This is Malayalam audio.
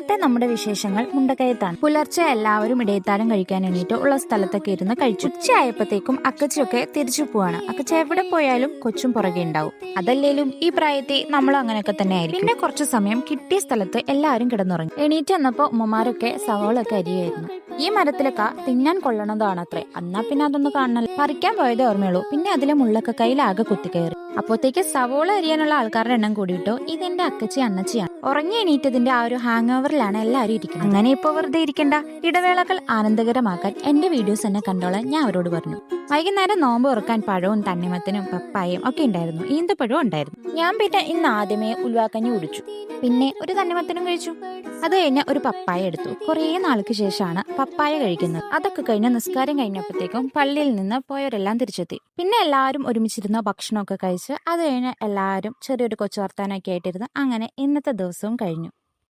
ഇന്നത്തെ നമ്മുടെ വിശേഷങ്ങൾ മുണ്ടക്കയത്താണ്. പുലർച്ചെ എല്ലാവരും ഇടയത്താഴം കഴിക്കാൻ എണീറ്റ് ഉള്ള സ്ഥലത്തൊക്കെ ഇരുന്ന് കഴിച്ചു. ഉച്ചയായപ്പോഴത്തേക്കും അക്കച്ചിയൊക്കെ തിരിച്ചു പോവാണ്. അക്കച്ച എവിടെ പോയാലും കൊച്ചും പുറകെ ഉണ്ടാവും. അതല്ലേലും ഈ പ്രായത്തെ നമ്മളും അങ്ങനെയൊക്കെ തന്നെ ആയിരിക്കും. പിന്നെ കുറച്ചു സമയം കിട്ടിയ സ്ഥലത്ത് എല്ലാവരും കിടന്നുറങ്ങി. എണീറ്റ് വന്നപ്പോ ഉമ്മമാരൊക്കെ സവാളൊക്കെ അരിയായിരുന്നു. ഈ മരത്തിലൊക്കെ തിന്നാൻ കൊള്ളണതാണത്രേ. എന്നാ പിന്നെ അതൊന്ന് കാണണല്ലോ. പറിക്കാൻ പോയതേ ഓർമ്മയുള്ളൂ. പിന്നെ അതിലെ മുള്ളൊക്കെ കയ്യിലാകെ കുത്തിക്കയറി. അപ്പോഴത്തേക്ക് സവോള അരിയാനുള്ള ആൾക്കാരുടെ എണ്ണം കൂടിയിട്ടോ. ഇതെന്റെ അക്കച്ചി അണ്ണച്ചിയാണ്. ഉറങ്ങി എണീറ്റതിന്റെ ആ ഒരു ഹാങ് ഓവറിലാണ് എല്ലാവരും ഇരിക്കുന്നത്. അങ്ങനെ ഇപ്പൊ വെറുതെ ഇരിക്കണ്ട, ഇടവേളകൾ ആനന്ദകരമാക്കാൻ എന്റെ വീഡിയോസ് എന്നെ കണ്ടോളാൻ ഞാൻ അവരോട് പറഞ്ഞു. വൈകുന്നേരം നോമ്പ് തുറക്കാൻ പഴവും തണ്ണിമത്തനും പപ്പായയും ഒക്കെ ഉണ്ടായിരുന്നു. ഈന്തപ്പഴവും ഉണ്ടായിരുന്നു. ഞാൻ പിന്നെ ഇന്ന് ആദ്യമേ ഉലുവാക്കഞ്ഞി കുടിച്ചു. പിന്നെ ഒരു തണ്ണിമത്തനും കഴിച്ചു. അത് കഴിഞ്ഞ് ഒരു പപ്പായ എടുത്തു. കുറേ നാൾക്ക് ശേഷമാണ് പപ്പായ കഴിക്കുന്നത്. അതൊക്കെ കഴിഞ്ഞ് നിസ്കാരം കഴിഞ്ഞപ്പോഴത്തേക്കും പള്ളിയിൽ നിന്ന് പോയവരെല്ലാം തിരിച്ചെത്തി. പിന്നെ എല്ലാവരും ഒരുമിച്ചിരുന്ന ഭക്ഷണമൊക്കെ കഴിച്ച് അത് കഴിഞ്ഞ് എല്ലാവരും ചെറിയൊരു കൊച്ചു വർത്താനൊക്കെ ആയിട്ടിരുന്ന് അങ്ങനെ ഇന്നത്തെ ദിവസവും കഴിഞ്ഞു.